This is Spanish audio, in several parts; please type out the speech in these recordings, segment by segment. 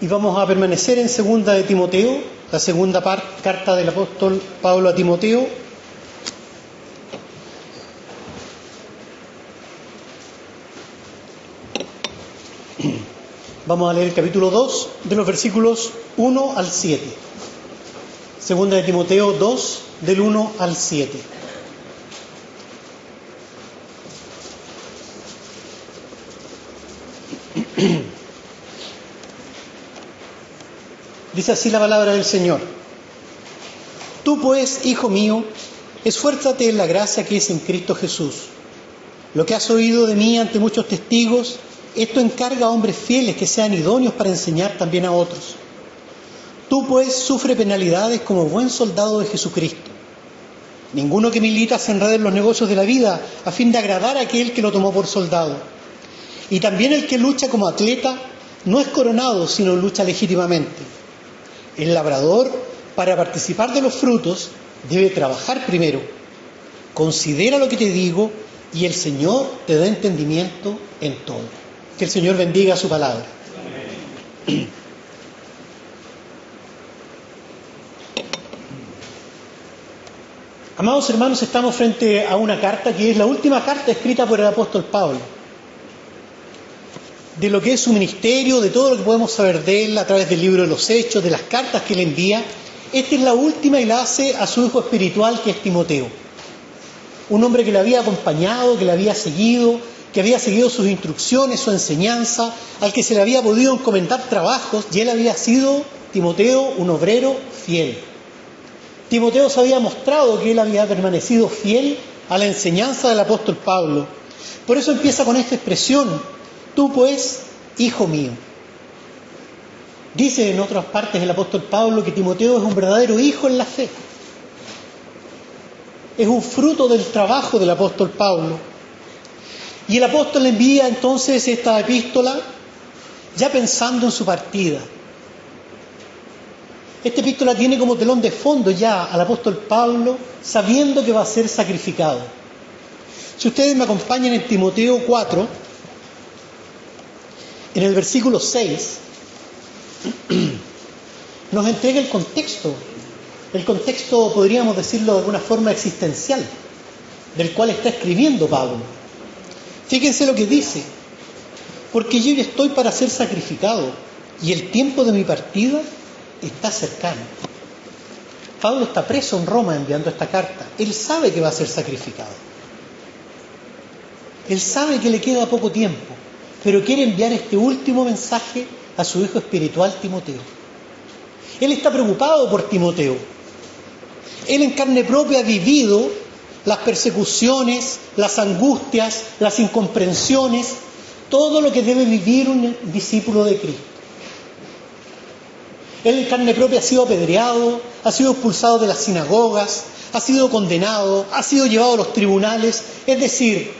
Y vamos a permanecer en segunda de Timoteo, la segunda carta del apóstol Pablo a Timoteo. Vamos a leer el capítulo 2 de los versículos 1 al 7. Segunda de Timoteo 2, del 1 al 7. Dice así la palabra del Señor. Tú pues, hijo mío, esfuérzate en la gracia que es en Cristo Jesús. Lo que has oído de mí ante muchos testigos, esto encarga a hombres fieles que sean idóneos para enseñar también a otros. Tú pues sufre penalidades como buen soldado de Jesucristo. Ninguno que milita se enrede en los negocios de la vida a fin de agradar a aquel que lo tomó por soldado. Y también el que lucha como atleta no es coronado, sino lucha legítimamente. El labrador, para participar de los frutos, debe trabajar primero. Considera lo que te digo y el Señor te da entendimiento en todo. Que el Señor bendiga su palabra. Amén. Amados hermanos, estamos frente a una carta que es la última carta escrita por el apóstol Pablo. De lo que es su ministerio, de todo lo que podemos saber de él a través del libro de los Hechos, de las cartas que le envía, esta es la última y la hace a su hijo espiritual, que es Timoteo. Un hombre que le había acompañado, que le había seguido sus instrucciones, su enseñanza, al que se le había podido encomendar trabajos, y él había sido, Timoteo, un obrero fiel. Timoteo se había mostrado que él había permanecido fiel a la enseñanza del apóstol Pablo. Por eso empieza con esta expresión: tú pues, hijo mío. Dice en otras partes el apóstol Pablo que Timoteo es un verdadero hijo en la fe. Es un fruto del trabajo del apóstol Pablo. Y el apóstol envía entonces esta epístola ya pensando en su partida. Esta epístola tiene como telón de fondo ya al apóstol Pablo sabiendo que va a ser sacrificado. Si ustedes me acompañan en Timoteo 4, en el versículo 6, nos entrega el contexto podríamos decirlo de alguna forma existencial, del cual está escribiendo Pablo. Fíjense lo que dice: porque yo ya estoy para ser sacrificado y el tiempo de mi partida está cercano. Pablo está preso en Roma enviando esta carta. Él sabe que va a ser sacrificado. Él sabe que le queda poco tiempo, pero quiere enviar este último mensaje a su hijo espiritual Timoteo. Él está preocupado por Timoteo. Él en carne propia ha vivido las persecuciones, las angustias, las incomprensiones, todo lo que debe vivir un discípulo de Cristo. Él en carne propia ha sido apedreado, ha sido expulsado de las sinagogas, ha sido condenado, ha sido llevado a los tribunales. Es decir,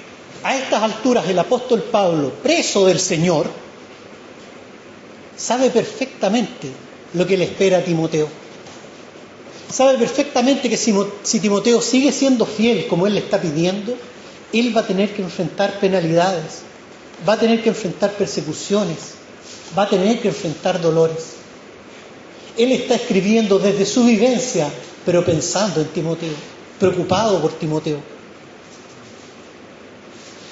a estas alturas el apóstol Pablo, preso del Señor, sabe perfectamente lo que le espera a Timoteo. Sabe perfectamente que si Timoteo sigue siendo fiel como él le está pidiendo, él va a tener que enfrentar penalidades, va a tener que enfrentar persecuciones, va a tener que enfrentar dolores. Él está escribiendo desde su vivencia, pero pensando en Timoteo, preocupado por Timoteo.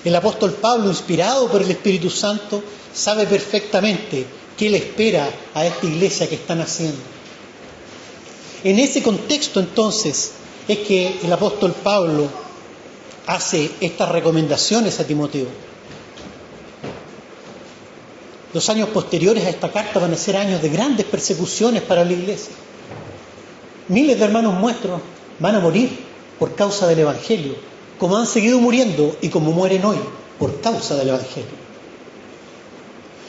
El apóstol Pablo, inspirado por el Espíritu Santo, sabe perfectamente qué le espera a esta iglesia que están haciendo. En ese contexto, entonces, es que el apóstol Pablo hace estas recomendaciones a Timoteo. Los años posteriores a esta carta van a ser años de grandes persecuciones para la iglesia. Miles de hermanos nuestros van a morir por causa del Evangelio, como han seguido muriendo y como mueren hoy por causa del Evangelio.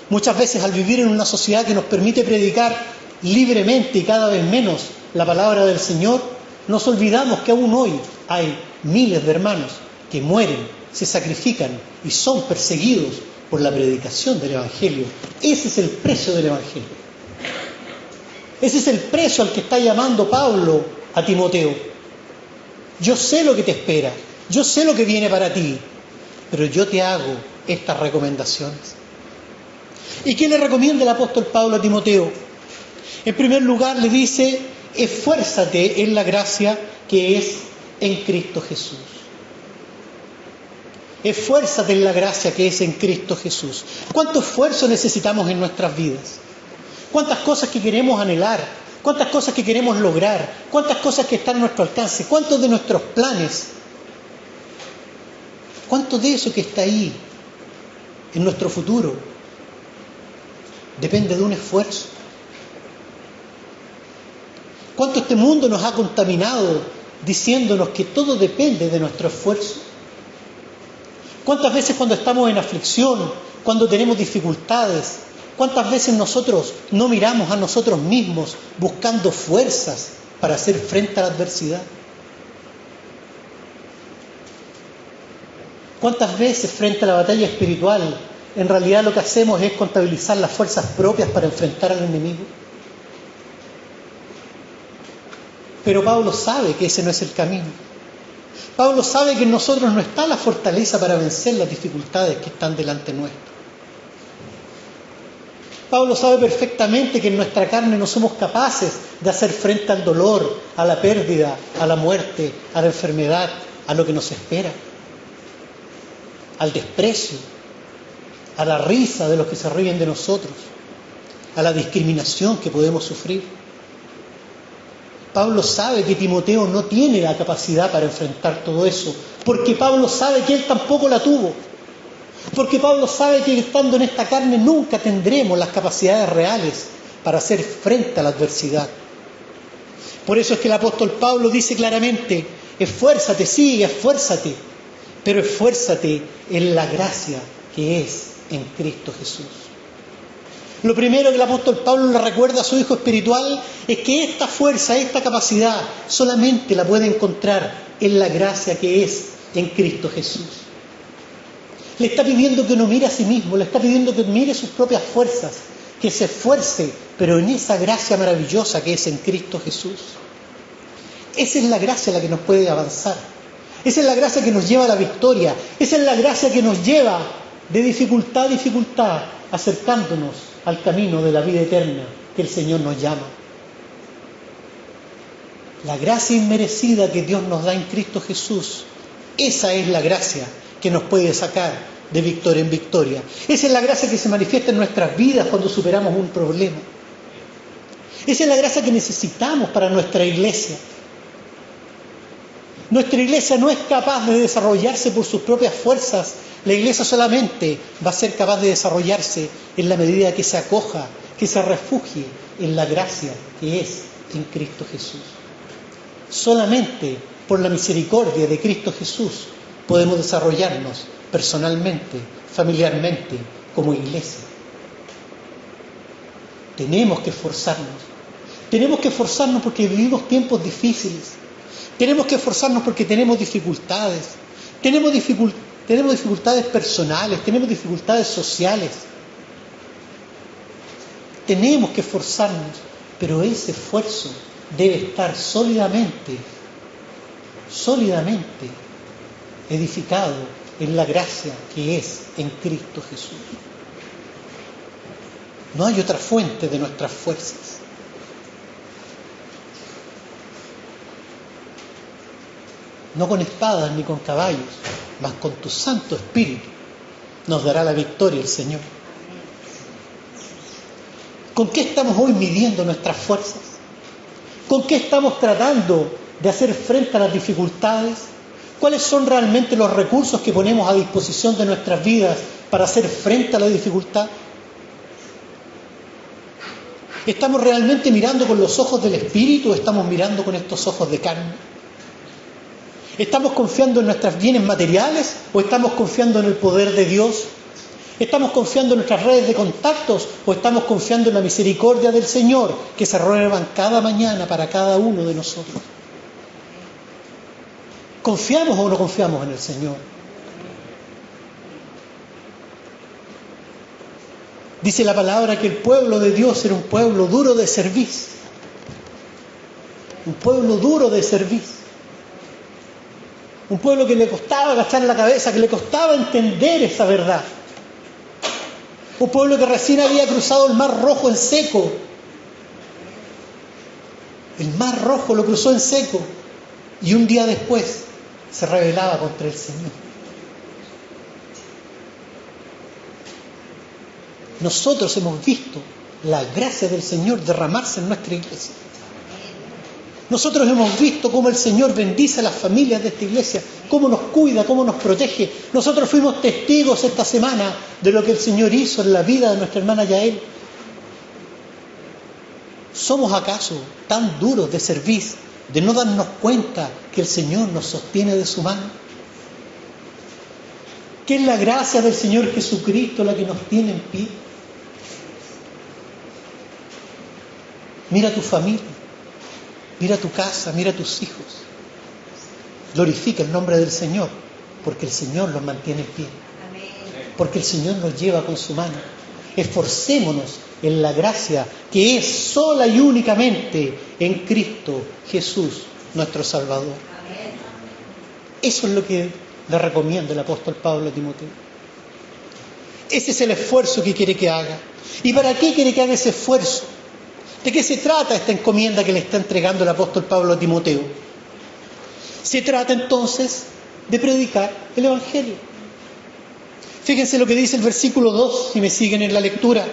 Muchas veces, al vivir en una sociedad que nos permite predicar libremente y cada vez menos la palabra del Señor, nos olvidamos que aún hoy hay miles de hermanos que mueren, se sacrifican y son perseguidos por la predicación del Evangelio. Ese es el precio del Evangelio. Ese es el precio al que está llamando Pablo a Timoteo. Yo sé lo que te espera, yo sé lo que viene para ti, pero yo te hago estas recomendaciones. ¿Y qué le recomienda el apóstol Pablo a Timoteo? En primer lugar le dice, esfuérzate en la gracia que es en Cristo Jesús. Esfuérzate en la gracia que es en Cristo Jesús. ¿Cuánto esfuerzo necesitamos en nuestras vidas? ¿Cuántas cosas que queremos anhelar? ¿Cuántas cosas que queremos lograr? ¿Cuántas cosas que están a nuestro alcance? ¿Cuántos de nuestros planes? ¿Cuánto de eso que está ahí en nuestro futuro depende de un esfuerzo? ¿Cuánto este mundo nos ha contaminado diciéndonos que todo depende de nuestro esfuerzo? ¿Cuántas veces cuando estamos en aflicción, cuando tenemos dificultades, cuántas veces nosotros no miramos a nosotros mismos buscando fuerzas para hacer frente a la adversidad? ¿Cuántas veces frente a la batalla espiritual en realidad lo que hacemos es contabilizar las fuerzas propias para enfrentar al enemigo? Pero Pablo sabe que ese no es el camino. Pablo sabe que en nosotros no está la fortaleza para vencer las dificultades que están delante nuestro. Pablo sabe perfectamente que en nuestra carne no somos capaces de hacer frente al dolor, a la pérdida, a la muerte, a la enfermedad, a lo que nos espera, al desprecio, a la risa de los que se ríen de nosotros, a la discriminación que podemos sufrir. Pablo sabe que Timoteo no tiene la capacidad para enfrentar todo eso, porque Pablo sabe que él tampoco la tuvo, porque Pablo sabe que estando en esta carne nunca tendremos las capacidades reales para hacer frente a la adversidad. Por eso es que el apóstol Pablo dice claramente, esfuérzate, sí, esfuérzate, pero esfuérzate en la gracia que es en Cristo Jesús. Lo primero que el apóstol Pablo le recuerda a su hijo espiritual es que esta fuerza, esta capacidad, solamente la puede encontrar en la gracia que es en Cristo Jesús. Le está pidiendo que no mire a sí mismo, le está pidiendo que mire sus propias fuerzas, que se esfuerce, pero en esa gracia maravillosa que es en Cristo Jesús. Esa es la gracia la que nos puede avanzar. Esa es la gracia que nos lleva a la victoria. Esa es la gracia que nos lleva de dificultad a dificultad, acercándonos al camino de la vida eterna que el Señor nos llama. La gracia inmerecida que Dios nos da en Cristo Jesús, esa es la gracia que nos puede sacar de victoria en victoria. Esa es la gracia que se manifiesta en nuestras vidas cuando superamos un problema. Esa es la gracia que necesitamos para nuestra iglesia. Nuestra iglesia no es capaz de desarrollarse por sus propias fuerzas. La iglesia solamente va a ser capaz de desarrollarse en la medida que se acoja, que se refugie en la gracia que es en Cristo Jesús. Solamente por la misericordia de Cristo Jesús podemos desarrollarnos personalmente, familiarmente, como iglesia. Tenemos que esforzarnos. Tenemos que esforzarnos porque vivimos tiempos difíciles. Tenemos que esforzarnos porque tenemos dificultades. Tenemos dificultades personales, tenemos dificultades sociales. Tenemos que esforzarnos, pero ese esfuerzo debe estar sólidamente edificado en la gracia que es en Cristo Jesús. No hay otra fuente de nuestras fuerzas. No con espadas ni con caballos, mas con tu Santo Espíritu nos dará la victoria el Señor. ¿Con qué estamos hoy midiendo nuestras fuerzas? ¿Con qué estamos tratando de hacer frente a las dificultades? ¿Cuáles son realmente los recursos que ponemos a disposición de nuestras vidas para hacer frente a la dificultad? ¿Estamos realmente mirando con los ojos del Espíritu o estamos mirando con estos ojos de carne? ¿Estamos confiando en nuestros bienes materiales o estamos confiando en el poder de Dios? ¿Estamos confiando en nuestras redes de contactos o estamos confiando en la misericordia del Señor que se renuevan cada mañana para cada uno de nosotros? ¿Confiamos o no confiamos en el Señor? Dice la palabra que el pueblo de Dios era un pueblo duro de cerviz. Un pueblo duro de cerviz. Un pueblo que le costaba agachar la cabeza, que le costaba entender esa verdad. Un pueblo que recién había cruzado el Mar Rojo en seco. El Mar Rojo lo cruzó en seco y un día después se rebelaba contra el Señor. Nosotros hemos visto la gracia del Señor derramarse en nuestra iglesia. Nosotros hemos visto cómo el Señor bendice a las familias de esta iglesia, cómo nos cuida, cómo nos protege. Nosotros fuimos testigos esta semana de lo que el Señor hizo en la vida de nuestra hermana Yael. ¿Somos acaso tan duros de servir, de no darnos cuenta que el Señor nos sostiene de su mano? Que es la gracia del Señor Jesucristo la que nos tiene en pie. Mira a tu familia, mira a tu casa, mira a tus hijos. Glorifica el nombre del Señor, porque el Señor los mantiene en pie. Porque el Señor nos lleva con su mano. Esforcémonos en la gracia que es sola y únicamente en Cristo Jesús, nuestro Salvador. Eso es lo que le recomienda el apóstol Pablo a Timoteo. Ese es el esfuerzo que quiere que haga. ¿Y para qué quiere que haga ese esfuerzo? ¿De qué se trata esta encomienda que le está entregando el apóstol Pablo a Timoteo? Se trata entonces de predicar el Evangelio. Fíjense lo que dice el versículo 2, si me siguen en la lectura.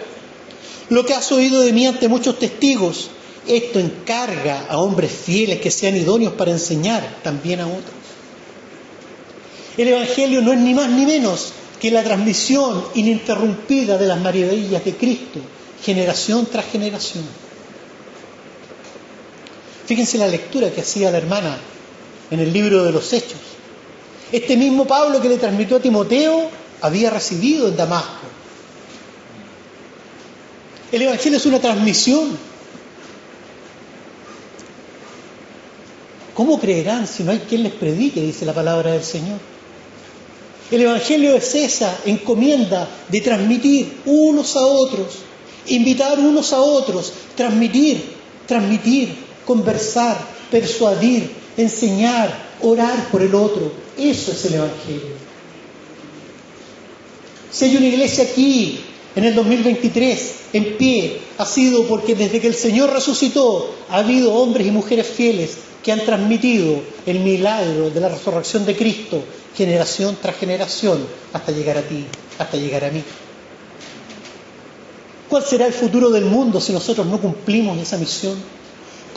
Lo que has oído de mí ante muchos testigos, esto encarga a hombres fieles que sean idóneos para enseñar también a otros. El Evangelio no es ni más ni menos que la transmisión ininterrumpida de las maravillas de Cristo, generación tras generación. Fíjense la lectura que hacía la hermana en el libro de los Hechos. Este mismo Pablo que le transmitió a Timoteo había recibido en Damasco. El Evangelio es una transmisión. ¿Cómo creerán si no hay quien les predique? Dice la palabra del Señor. El Evangelio es esa encomienda de transmitir unos a otros, invitar unos a otros, transmitir, conversar, persuadir, enseñar, orar por el otro. Eso es el Evangelio. Si hay una iglesia aquí en el 2023 en pie, ha sido porque desde que el Señor resucitó ha habido hombres y mujeres fieles que han transmitido el milagro de la resurrección de Cristo generación tras generación hasta llegar a ti, hasta llegar a mí. ¿Cuál será el futuro del mundo si nosotros no cumplimos esa misión?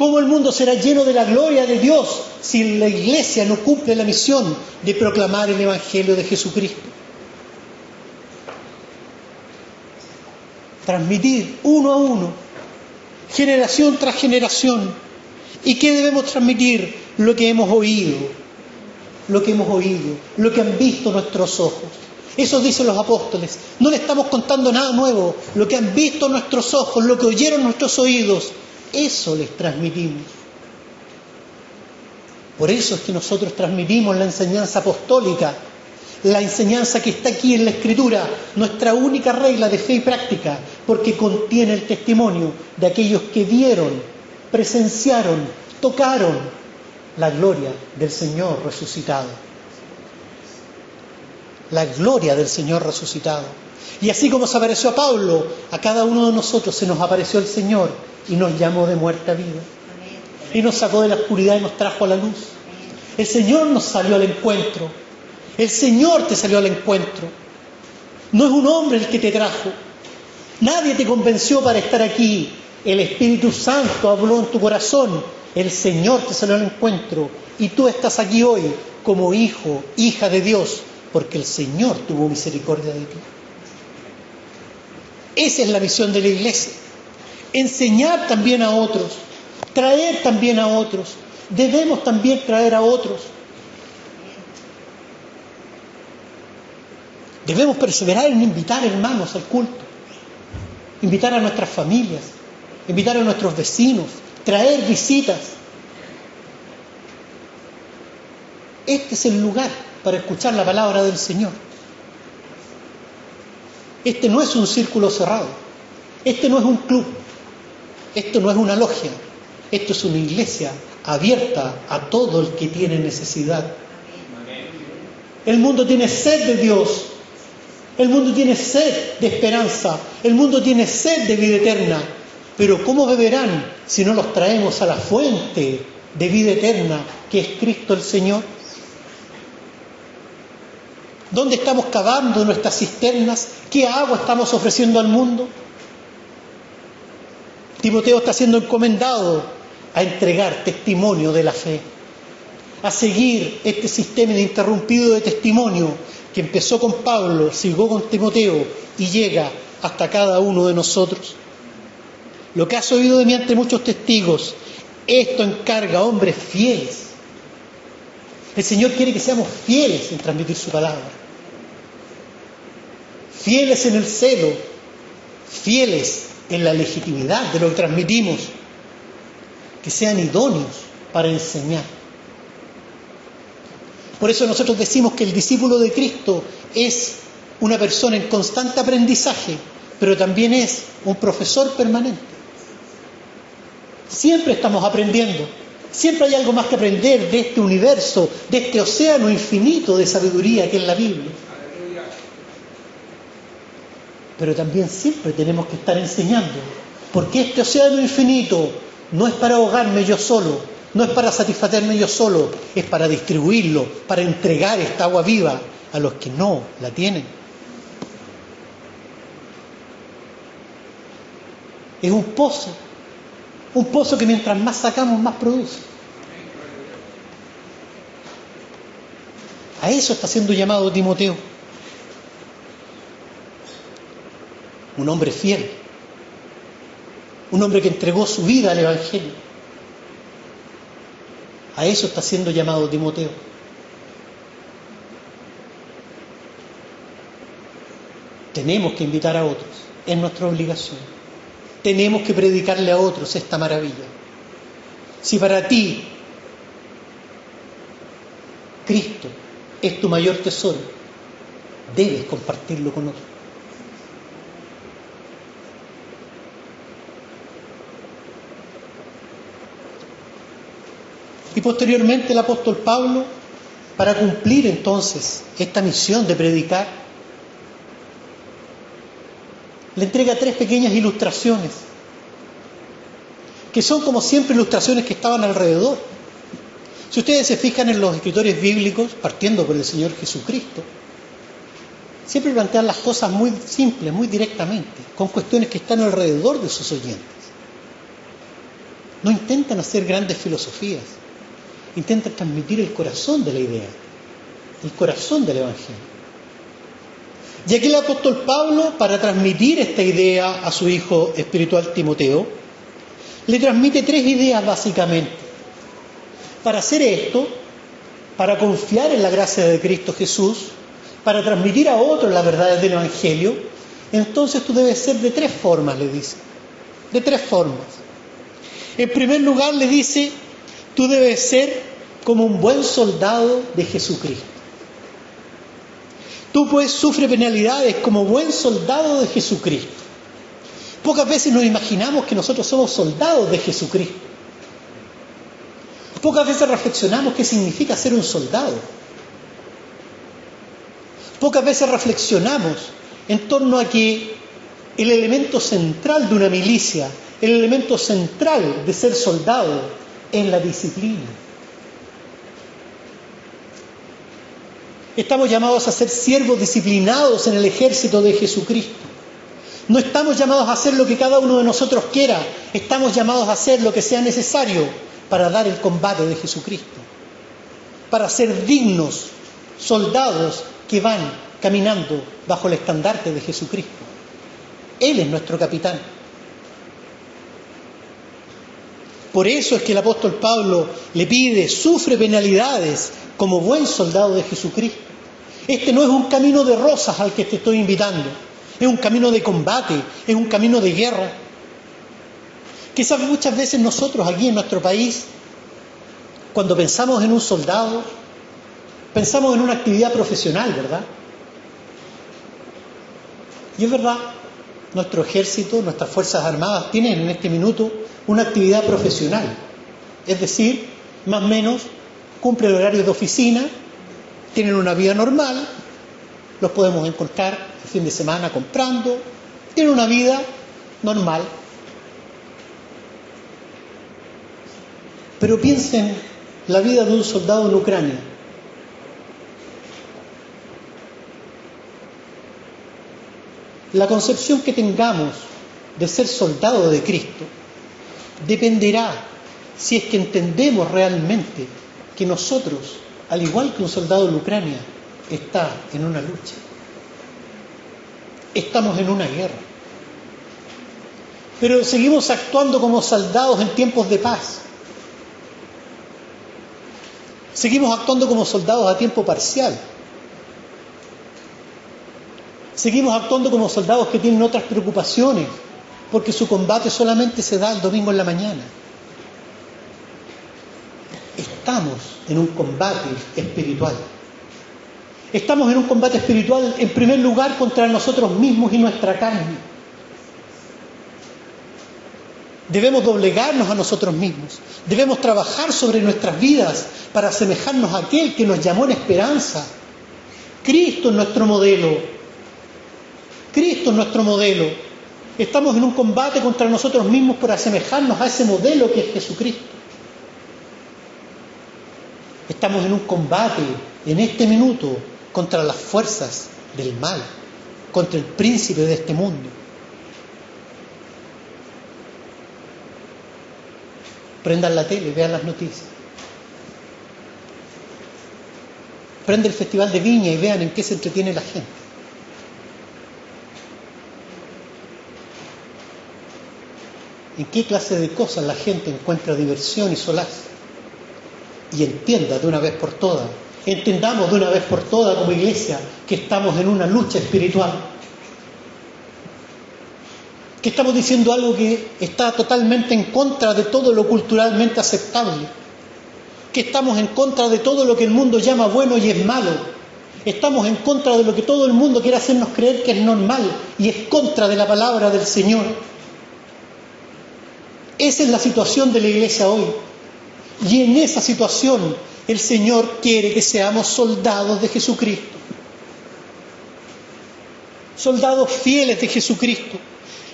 ¿Cómo el mundo será lleno de la gloria de Dios si la iglesia no cumple la misión de proclamar el Evangelio de Jesucristo? Transmitir uno a uno, generación tras generación. ¿Y qué debemos transmitir? Lo que hemos oído, lo que han visto nuestros ojos. Eso dicen los apóstoles. No le estamos contando nada nuevo. Lo que han visto nuestros ojos, lo que oyeron nuestros oídos, eso les transmitimos. Por eso es que nosotros transmitimos la enseñanza apostólica, la enseñanza que está aquí en la Escritura, nuestra única regla de fe y práctica, porque contiene el testimonio de aquellos que vieron, presenciaron, tocaron la gloria del Señor resucitado. La gloria del Señor resucitado. Y así como se apareció a Pablo, a cada uno de nosotros se nos apareció el Señor y nos llamó de muerte a vida. Y nos sacó de la oscuridad y nos trajo a la luz. El Señor nos salió al encuentro. El Señor te salió al encuentro. No es un hombre el que te trajo. Nadie te convenció para estar aquí. El Espíritu Santo habló en tu corazón. El Señor te salió al encuentro. Y tú estás aquí hoy como hijo, hija de Dios, porque el Señor tuvo misericordia de ti. Esa es la misión de la iglesia. Enseñar también a otros. Traer también a otros. Debemos también traer a otros. Debemos perseverar en invitar hermanos al culto. Invitar a nuestras familias. Invitar a nuestros vecinos. Traer visitas. Este es el lugar para escuchar la palabra del Señor. Este no es un círculo cerrado. Este no es un club. Esto no es una logia. Esto es una iglesia abierta a todo el que tiene necesidad. El mundo tiene sed de Dios. El mundo tiene sed de esperanza, el mundo tiene sed de vida eterna, pero ¿cómo beberán si no los traemos a la fuente de vida eterna que es Cristo el Señor? ¿Dónde estamos cavando nuestras cisternas? ¿Qué agua estamos ofreciendo al mundo? Timoteo está siendo encomendado a entregar testimonio de la fe, a seguir este sistema ininterrumpido de testimonio que empezó con Pablo, siguió con Timoteo y llega hasta cada uno de nosotros. Lo que has oído de mí ante muchos testigos, esto encarga a hombres fieles. El Señor quiere que seamos fieles en transmitir su palabra, fieles en el celo, fieles en la legitimidad de lo que transmitimos, que sean idóneos para enseñar. Por eso nosotros decimos que el discípulo de Cristo es una persona en constante aprendizaje, pero también es un profesor permanente. Siempre estamos aprendiendo, siempre hay algo más que aprender de este universo, de este océano infinito de sabiduría que es la Biblia. Pero también siempre tenemos que estar enseñando, porque este océano infinito no es para ahogarme yo solo, no es para satisfacerme yo solo, es para distribuirlo, para entregar esta agua viva a los que no la tienen. Es un pozo que mientras más sacamos, más produce. A eso está siendo llamado Timoteo. Un hombre fiel, un hombre que entregó su vida al Evangelio. A eso está siendo llamado Timoteo. Tenemos que invitar a otros, es nuestra obligación. Tenemos que predicarle a otros esta maravilla. Si para ti Cristo es tu mayor tesoro, debes compartirlo con otros. Y posteriormente el apóstol Pablo, para cumplir entonces esta misión de predicar, le entrega 3 pequeñas ilustraciones, que son como siempre ilustraciones que estaban alrededor. Si ustedes se fijan en los escritores bíblicos, partiendo por el Señor Jesucristo, siempre plantean las cosas muy simples, muy directamente, con cuestiones que están alrededor de sus oyentes. No intentan hacer grandes filosofías, intentan transmitir el corazón de la idea, el corazón del Evangelio. Y aquí el apóstol Pablo, para transmitir esta idea a su hijo espiritual Timoteo, le transmite 3 ideas básicamente. Para hacer esto, para confiar en la gracia de Cristo Jesús, para transmitir a otros las verdades del Evangelio, entonces tú debes ser de 3 formas, le dice. De 3 formas. En primer lugar le dice, tú debes ser como un buen soldado de Jesucristo. Tú pues sufre penalidades como buen soldado de Jesucristo. Pocas veces nos imaginamos que nosotros somos soldados de Jesucristo. Pocas veces reflexionamos qué significa ser un soldado. Pocas veces reflexionamos en torno a que el elemento central de una milicia, el elemento central de ser soldado, es la disciplina. Estamos llamados a ser siervos disciplinados en el ejército de Jesucristo. No estamos llamados a hacer lo que cada uno de nosotros quiera, estamos llamados a hacer lo que sea necesario para dar el combate de Jesucristo, para ser dignos soldados que van caminando bajo el estandarte de Jesucristo. Él es nuestro capitán. Por eso es que el apóstol Pablo le pide, sufre penalidades como buen soldado de Jesucristo. Este no es un camino de rosas al que te estoy invitando, es un camino de combate, es un camino de guerra. Quizás muchas veces nosotros aquí en nuestro país, cuando pensamos en un soldado, pensamos en una actividad profesional, ¿verdad? Y es verdad, nuestro ejército, nuestras fuerzas armadas tienen en este minuto una actividad profesional, es decir, más o menos cumplen horarios de oficina, tienen una vida normal, los podemos encontrar el fin de semana comprando, tienen una vida normal. Pero piensen la vida de un soldado en Ucrania. La concepción que tengamos de ser soldado de Cristo dependerá si es que entendemos realmente que nosotros, al igual que un soldado en Ucrania, está en una lucha. Estamos en una guerra. Pero seguimos actuando como soldados en tiempos de paz. Seguimos actuando como soldados a tiempo parcial. Seguimos actuando como soldados que tienen otras preocupaciones, porque su combate solamente se da el domingo en la mañana. Estamos en un combate espiritual. Estamos en un combate espiritual, en primer lugar, contra nosotros mismos y nuestra carne. Debemos doblegarnos a nosotros mismos. Debemos trabajar sobre nuestras vidas para asemejarnos a aquel que nos llamó en esperanza. Cristo es nuestro modelo. Cristo es nuestro modelo. Estamos en un combate contra nosotros mismos por asemejarnos a ese modelo que es Jesucristo. Estamos en un combate en este minuto contra las fuerzas del mal, contra el príncipe de este mundo. Prendan la tele, vean las noticias. Prende el Festival de Viña y vean en qué se entretiene la gente. ¿En qué clase de cosas la gente encuentra diversión y solaz? Y entienda de una vez por todas, entendamos de una vez por todas como iglesia que estamos en una lucha espiritual. Que estamos diciendo algo que está totalmente en contra de todo lo culturalmente aceptable. Que estamos en contra de todo lo que el mundo llama bueno y es malo. Estamos en contra de lo que todo el mundo quiere hacernos creer que es normal y es contra de la palabra del Señor. Esa es la situación de la iglesia hoy. Y en esa situación el Señor quiere que seamos soldados de Jesucristo. Soldados fieles de Jesucristo.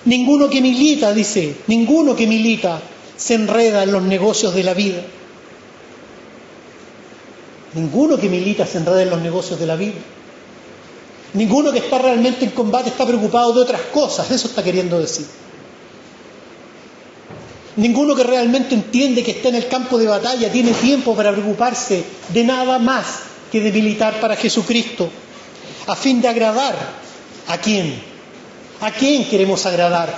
Ninguno que milita, dice, ninguno que milita se enreda en los negocios de la vida. Ninguno que milita se enreda en los negocios de la vida. Ninguno que está realmente en combate está preocupado de otras cosas, eso está queriendo decir. Ninguno que realmente entiende que está en el campo de batalla tiene tiempo para preocuparse de nada más que de militar para Jesucristo, a fin de agradar ¿a quién? ¿A quién queremos agradar?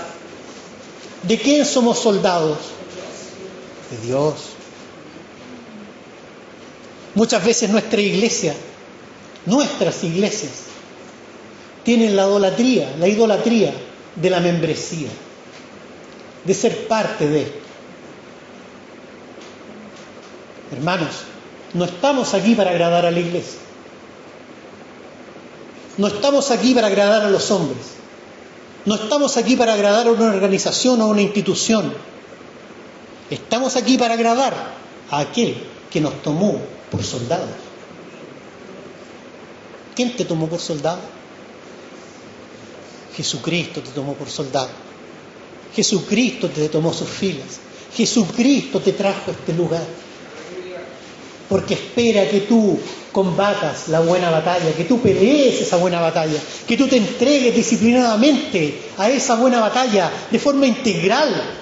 ¿De quién somos soldados? De Dios. Muchas veces nuestras iglesias, tienen la idolatría de la membresía, de ser parte de esto. Hermanos, no estamos aquí para agradar a la iglesia. No estamos aquí para agradar a los hombres. No estamos aquí para agradar a una organización o a una institución. Estamos aquí para agradar a aquel que nos tomó por soldados. ¿Quién te tomó por soldado? Jesucristo te tomó por soldado. Jesucristo te tomó sus filas. Jesucristo te trajo a este lugar. Porque espera que tú combatas la buena batalla, que tú pelees esa buena batalla, que tú te entregues disciplinadamente a esa buena batalla de forma integral.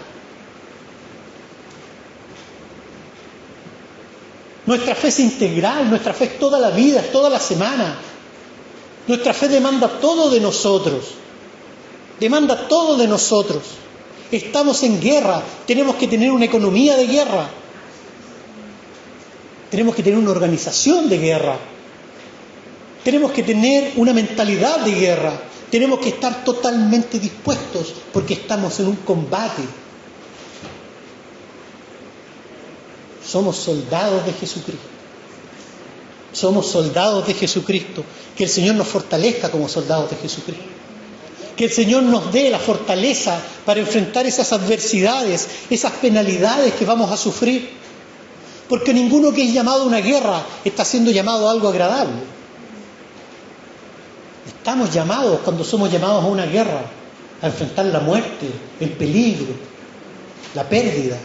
Nuestra fe es integral, nuestra fe es toda la vida, es toda la semana. Nuestra fe demanda todo de nosotros. Demanda todo de nosotros. Estamos en guerra, tenemos que tener una economía de guerra. Tenemos que tener una organización de guerra. Tenemos que tener una mentalidad de guerra. Tenemos que estar totalmente dispuestos porque estamos en un combate. Somos soldados de Jesucristo. Somos soldados de Jesucristo. Que el Señor nos fortalezca como soldados de Jesucristo. Que el Señor nos dé la fortaleza para enfrentar esas adversidades, esas penalidades que vamos a sufrir. Porque ninguno que es llamado a una guerra está siendo llamado a algo agradable. Estamos llamados, cuando somos llamados a una guerra, a enfrentar la muerte, el peligro, la pérdida,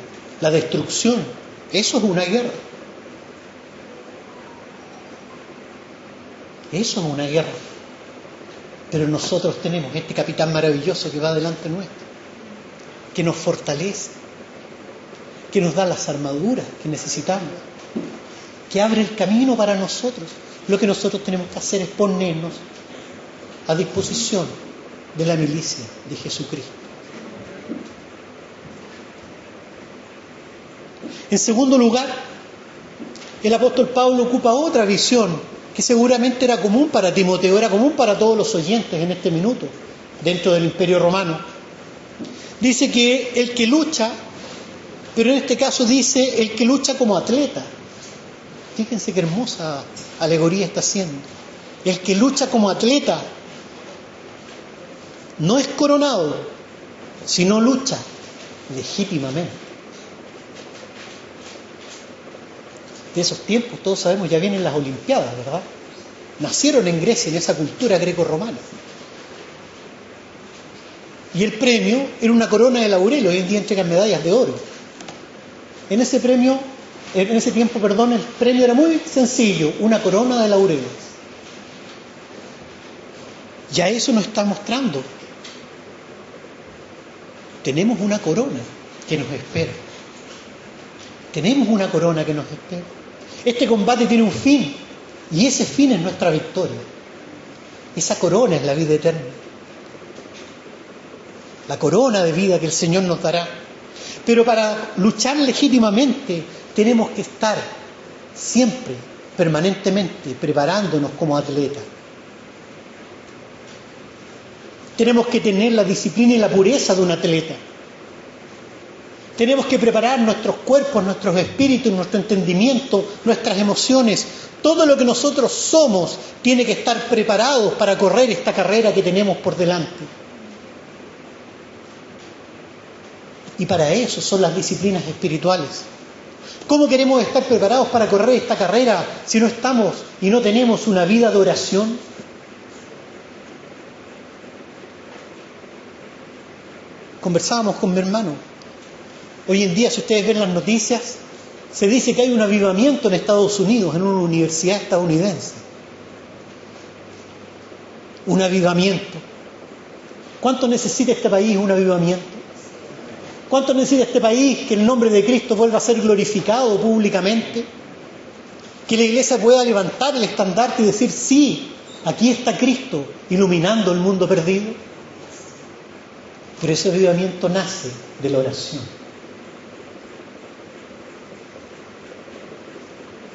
la destrucción. Eso es una guerra. Eso es una guerra. Pero nosotros tenemos este capitán maravilloso que va delante nuestro, que nos fortalece, que nos da las armaduras que necesitamos, que abre el camino para nosotros. Lo que nosotros tenemos que hacer es ponernos a disposición de la milicia de Jesucristo. En segundo lugar, el apóstol Pablo ocupa otra visión que seguramente era común para Timoteo, era común para todos los oyentes en este minuto, dentro del Imperio Romano. Dice que el que lucha, pero en este caso dice el que lucha como atleta. Fíjense qué hermosa alegoría está haciendo. El que lucha como atleta no es coronado, sino lucha legítimamente. De esos tiempos, todos sabemos, ya vienen las Olimpiadas, ¿verdad? Nacieron en Grecia, en esa cultura greco-romana. Y el premio era una corona de laurel. Hoy en día entregan medallas de oro. En ese tiempo, el premio era muy sencillo, una corona de laureles. Ya eso nos está mostrando. Tenemos una corona que nos espera. Tenemos una corona que nos espera. Este combate tiene un fin, y ese fin es nuestra victoria. Esa corona es la vida eterna. La corona de vida que el Señor nos dará. Pero para luchar legítimamente tenemos que estar siempre, permanentemente, preparándonos como atletas. Tenemos que tener la disciplina y la pureza de un atleta. Tenemos que preparar nuestros cuerpos, nuestros espíritus, nuestro entendimiento, nuestras emociones. Todo lo que nosotros somos tiene que estar preparado para correr esta carrera que tenemos por delante. Y para eso son las disciplinas espirituales. ¿Cómo queremos estar preparados para correr esta carrera si no estamos y no tenemos una vida de oración? Conversábamos con mi hermano. Hoy en día, si ustedes ven las noticias, se dice que hay un avivamiento en Estados Unidos, en una universidad estadounidense. Un avivamiento. ¿Cuánto necesita este país un avivamiento? ¿Cuánto necesita este país que el nombre de Cristo vuelva a ser glorificado públicamente? Que la Iglesia pueda levantar el estandarte y decir, sí, aquí está Cristo iluminando el mundo perdido. Pero ese avivamiento nace de la oración.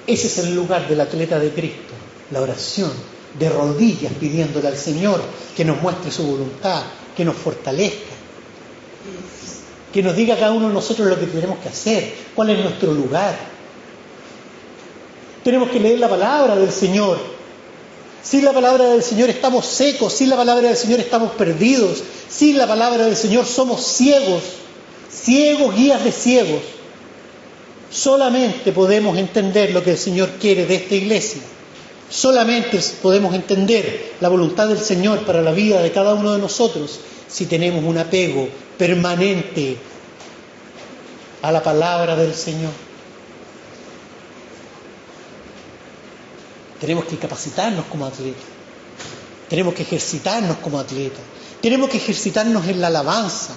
Ese es el lugar del atleta de Cristo, la oración, de rodillas pidiéndole al Señor que nos muestre su voluntad, que nos fortalezca, que nos diga a cada uno de nosotros lo que tenemos que hacer, cuál es nuestro lugar. Tenemos que leer la palabra del Señor. Sin la palabra del Señor estamos secos, sin la palabra del Señor estamos perdidos, sin la palabra del Señor somos ciegos, guías de ciegos. Solamente podemos entender lo que el Señor quiere de esta iglesia. Solamente podemos entender la voluntad del Señor para la vida de cada uno de nosotros si tenemos un apego permanente a la palabra del Señor. Tenemos que capacitarnos como atletas. Tenemos que ejercitarnos como atletas. Tenemos que ejercitarnos en la alabanza.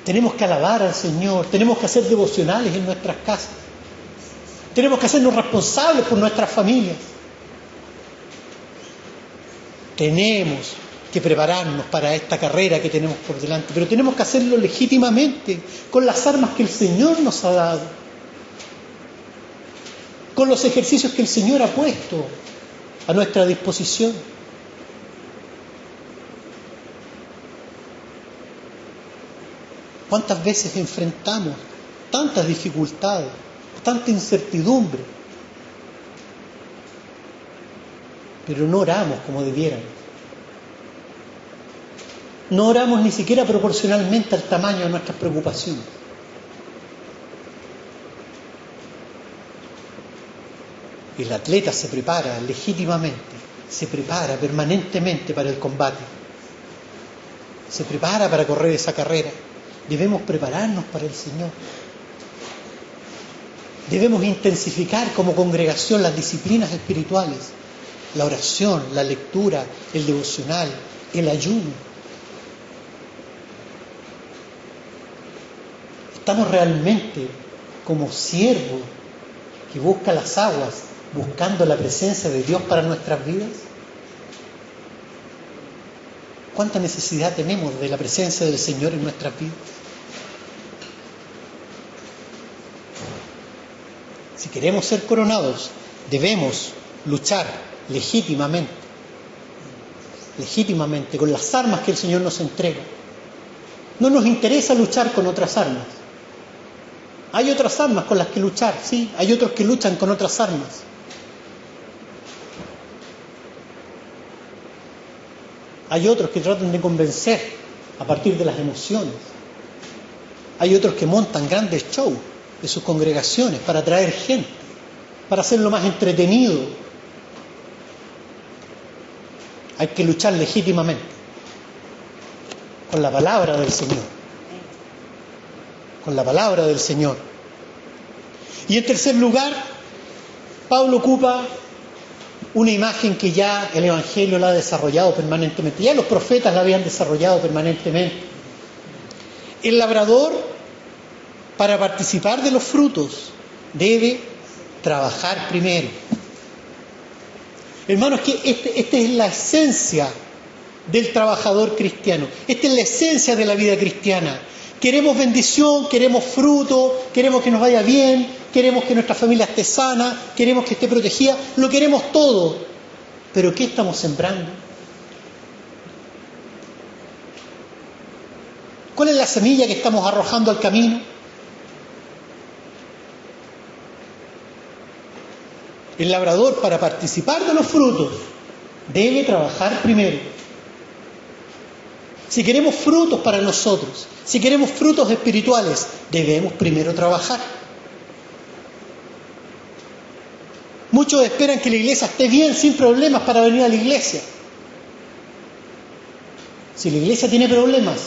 Tenemos que alabar al Señor. Tenemos que hacer devocionales en nuestras casas. Tenemos que hacernos responsables por nuestras familias. Tenemos que prepararnos para esta carrera que tenemos por delante. Pero tenemos que hacerlo legítimamente, con las armas que el Señor nos ha dado. Con los ejercicios que el Señor ha puesto a nuestra disposición. ¿Cuántas veces enfrentamos tantas dificultades, tanta incertidumbre, pero no oramos como debiéramos? No oramos ni siquiera proporcionalmente al tamaño de nuestras preocupaciones. El atleta se prepara legítimamente se prepara permanentemente para el combate, se prepara para correr esa carrera. Debemos prepararnos para el Señor. Debemos intensificar como congregación las disciplinas espirituales, la oración, la lectura, el devocional, el ayuno. ¿Estamos realmente como siervos que busca las aguas, buscando la presencia de Dios para nuestras vidas? ¿Cuánta necesidad tenemos de la presencia del Señor en nuestras vidas? Si queremos ser coronados, debemos luchar legítimamente, con las armas que el Señor nos entrega. No nos interesa luchar con otras armas. Hay otras armas con las que luchar, sí, hay otros que luchan con otras armas. Hay otros que tratan de convencer a partir de las emociones. Hay otros que montan grandes shows de sus congregaciones para atraer gente, para hacerlo más entretenido. Hay que luchar legítimamente con la palabra del Señor. Con la palabra del Señor. Y en tercer lugar, Pablo ocupa una imagen que ya el Evangelio la ha desarrollado permanentemente. Ya los profetas la habían desarrollado permanentemente. El labrador, para participar de los frutos, debe trabajar primero. Hermanos, que esta es la esencia del trabajador cristiano. Esta es la esencia de la vida cristiana. Queremos bendición, queremos fruto, queremos que nos vaya bien, queremos que nuestra familia esté sana, queremos que esté protegida, lo queremos todo. Pero ¿qué estamos sembrando? ¿Cuál es la semilla que estamos arrojando al camino? El labrador, para participar de los frutos, debe trabajar primero. Si queremos frutos para nosotros, si queremos frutos espirituales, debemos primero trabajar. Muchos esperan que la iglesia esté bien, sin problemas, para venir a la iglesia. Si la iglesia tiene problemas,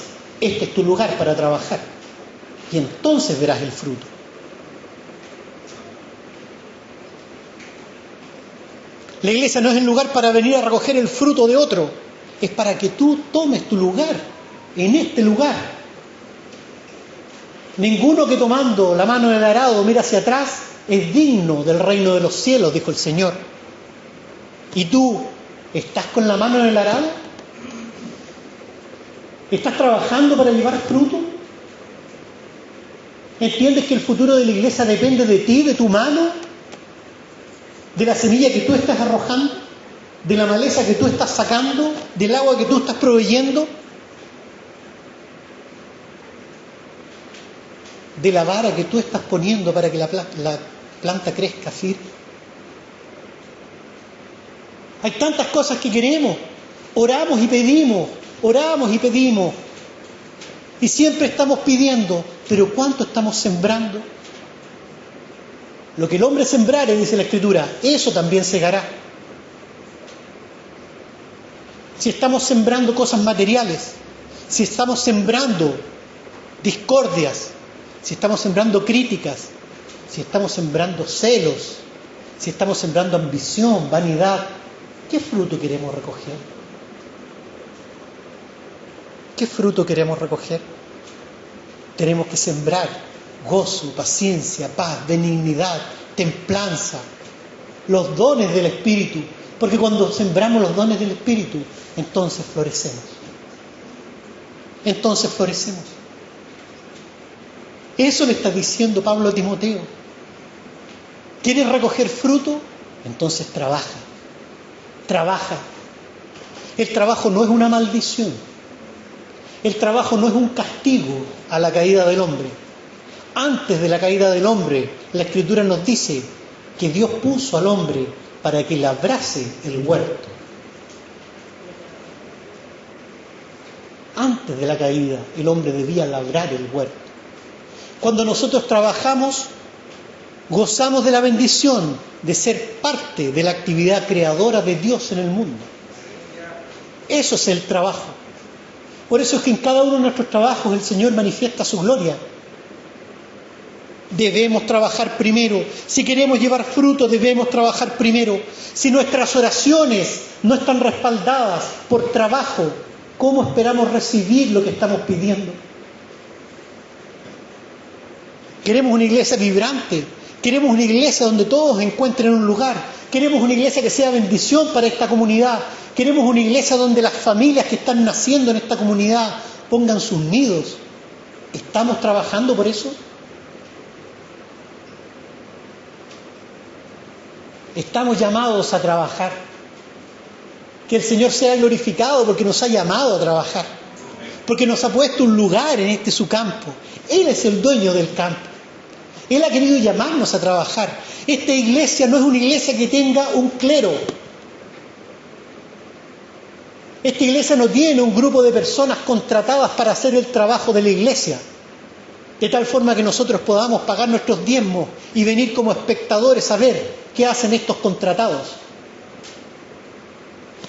este es tu lugar para trabajar. Y entonces verás el fruto. La iglesia no es el lugar para venir a recoger el fruto de otro. Es para que tú tomes tu lugar, en este lugar. Ninguno que tomando la mano del arado mira hacia atrás es digno del reino de los cielos, dijo el Señor. ¿Y tú estás con la mano en el arado? ¿Estás trabajando para llevar fruto? ¿Entiendes que el futuro de la iglesia depende de ti, de tu mano? ¿De la semilla que tú estás arrojando? ¿De la maleza que tú estás sacando? ¿Del agua que tú estás proveyendo? ¿De la vara que tú estás poniendo para que la planta crezca firme? Hay tantas cosas que queremos. Oramos y pedimos. Y siempre estamos pidiendo. Pero ¿cuánto estamos sembrando? Lo que el hombre sembrare, dice la Escritura, eso también segará. Si estamos sembrando cosas materiales, si estamos sembrando discordias, si estamos sembrando críticas, si estamos sembrando celos, si estamos sembrando ambición, vanidad, ¿qué fruto queremos recoger? ¿Qué fruto queremos recoger? Tenemos que sembrar gozo, paciencia, paz, benignidad, templanza, los dones del Espíritu. Porque cuando sembramos los dones del Espíritu, entonces florecemos. Eso le está diciendo Pablo a Timoteo. ¿Quieres recoger fruto? Entonces trabaja. El trabajo no es una maldición. El trabajo no es un castigo a la caída del hombre. Antes de la caída del hombre, la Escritura nos dice que Dios puso al hombre para que labrase el huerto. Antes de la caída, el hombre debía labrar el huerto. Cuando nosotros trabajamos, Gozamos de la bendición de ser parte de la actividad creadora de Dios en el mundo. Eso es el trabajo. Por eso es que en cada uno de nuestros trabajos el Señor manifiesta su gloria. Debemos trabajar primero. Si queremos llevar fruto, debemos trabajar primero. Si nuestras oraciones no están respaldadas por trabajo, ¿cómo esperamos recibir lo que estamos pidiendo? Queremos una iglesia vibrante. Queremos una iglesia donde todos encuentren un lugar. Queremos una iglesia que sea bendición para esta comunidad. Queremos una iglesia donde las familias que están naciendo en esta comunidad pongan sus nidos. ¿Estamos trabajando por eso? Estamos llamados a trabajar. Que el Señor sea glorificado porque nos ha llamado a trabajar. Porque nos ha puesto un lugar en este su campo. Él es el dueño del campo. Él ha querido llamarnos a trabajar. Esta iglesia no es una iglesia que tenga un clero. Esta iglesia no tiene un grupo de personas contratadas para hacer el trabajo de la iglesia. De tal forma que nosotros podamos pagar nuestros diezmos y venir como espectadores a ver qué hacen estos contratados.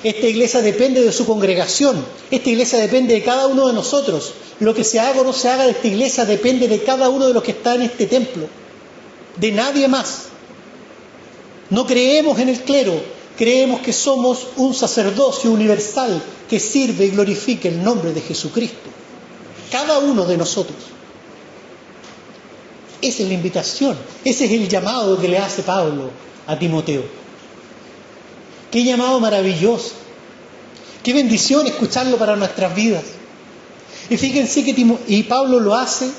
Esta iglesia depende de su congregación. Esta iglesia depende de cada uno de nosotros. Lo que se haga o no se haga de esta iglesia depende de cada uno de los que está en este templo. De nadie más. No creemos en el clero. Creemos que somos un sacerdocio universal que sirve y glorifica el nombre de Jesucristo. Cada uno de nosotros. Esa es la invitación. Ese es el llamado que le hace Pablo a Timoteo. Qué llamado maravilloso. Qué bendición escucharlo para nuestras vidas. Y fíjense que Pablo lo hace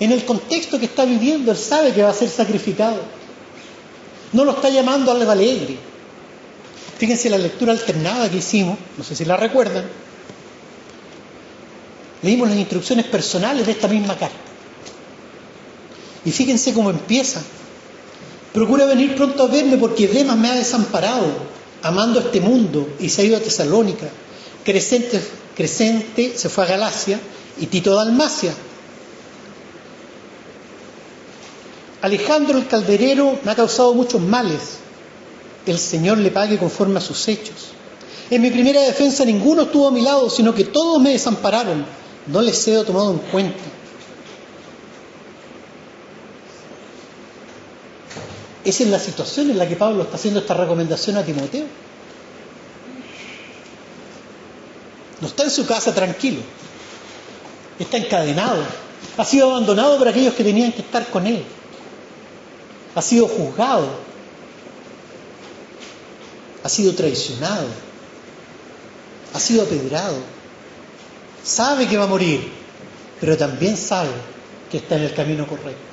en el contexto que está viviendo. Él sabe que va a ser sacrificado. No lo está llamando algo alegre. Fíjense la lectura alternada que hicimos, no sé si la recuerdan. Leímos las instrucciones personales de esta misma carta. Y fíjense cómo empieza. Procura venir pronto a verme porque Demas me ha desamparado, amando este mundo, y se ha ido a Tesalónica. Crescente se fue a Galacia y Tito a Dalmacia. Alejandro el calderero me ha causado muchos males. El Señor le pague conforme a sus hechos. En mi primera defensa ninguno estuvo a mi lado, sino que todos me desampararon. No les he tomado en cuenta. Esa es la situación en la que Pablo está haciendo esta recomendación a Timoteo. No está en su casa tranquilo. Está encadenado. Ha sido abandonado por aquellos que tenían que estar con él. Ha sido juzgado. Ha sido traicionado. Ha sido apedrado. Sabe que va a morir, pero también sabe que está en el camino correcto.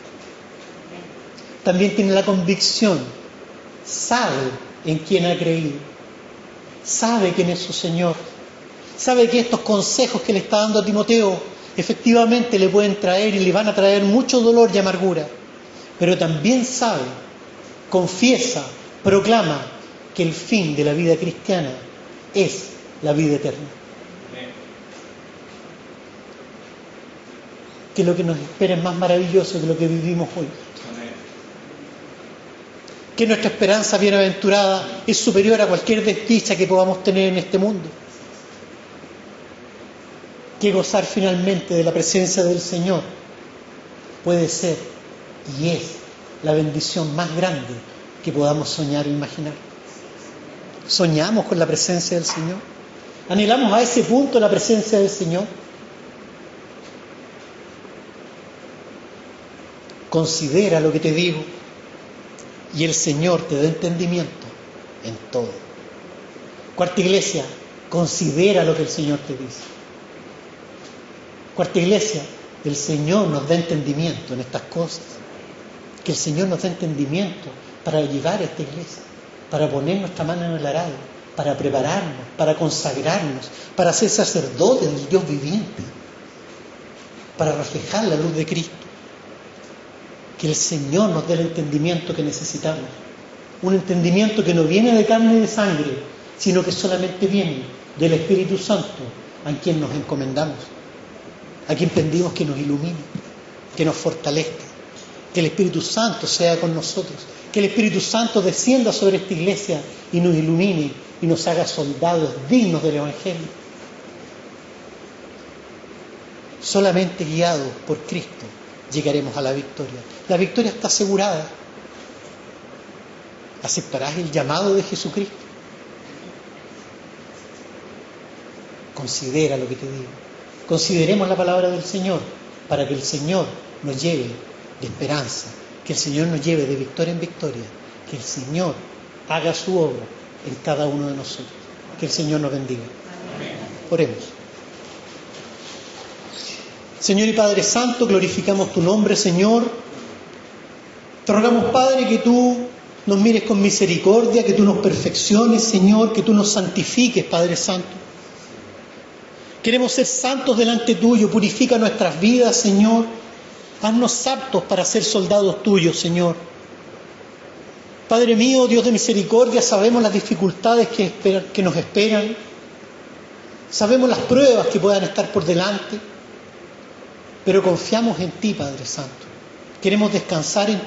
También tiene la convicción, sabe en quién ha creído, sabe quién es su Señor, sabe que estos consejos que le está dando a Timoteo efectivamente le pueden traer y le van a traer mucho dolor y amargura, pero también sabe, confiesa, proclama que el fin de la vida cristiana es la vida eterna. Que lo que nos espera es más maravilloso que lo que vivimos hoy. Que nuestra esperanza bienaventurada es superior a cualquier desdicha que podamos tener en este mundo. Que gozar finalmente de la presencia del Señor puede ser y es la bendición más grande que podamos soñar e imaginar. ¿Soñamos con la presencia del Señor? ¿Anhelamos a ese punto la presencia del Señor? Considera lo que te digo y el Señor te da entendimiento en todo. Cuarta iglesia, considera lo que el Señor te dice. Cuarta iglesia, el Señor nos da entendimiento en estas cosas. Que el Señor nos da entendimiento para llevar a esta iglesia, para poner nuestra mano en el arado, para prepararnos, para consagrarnos, para ser sacerdotes del Dios viviente, para reflejar la luz de Cristo. Que el Señor nos dé el entendimiento que necesitamos. Un entendimiento que no viene de carne y de sangre, sino que solamente viene del Espíritu Santo, a quien nos encomendamos, a quien pedimos que nos ilumine, que nos fortalezca, Que el Espíritu Santo sea con nosotros. Que el Espíritu Santo descienda sobre esta iglesia y nos ilumine y nos haga soldados dignos del Evangelio. Solamente guiados por Cristo llegaremos a la victoria. La victoria está asegurada. ¿Aceptarás el llamado de Jesucristo? Considera lo que te digo. Consideremos la palabra del Señor para que el Señor nos lleve de esperanza, que el Señor nos lleve de victoria en victoria, que el Señor haga su obra en cada uno de nosotros. Que el Señor nos bendiga. Oremos. Señor y Padre Santo, glorificamos tu nombre, Señor. Te rogamos, Padre, que tú nos mires con misericordia, que tú nos perfecciones, Señor, que tú nos santifiques, Padre Santo. Queremos ser santos delante tuyo, purifica nuestras vidas, Señor. Haznos aptos para ser soldados tuyos, Señor. Padre mío, Dios de misericordia, sabemos las dificultades que nos esperan. Sabemos las pruebas que puedan estar por delante. Pero confiamos en ti, Padre Santo. Queremos descansar en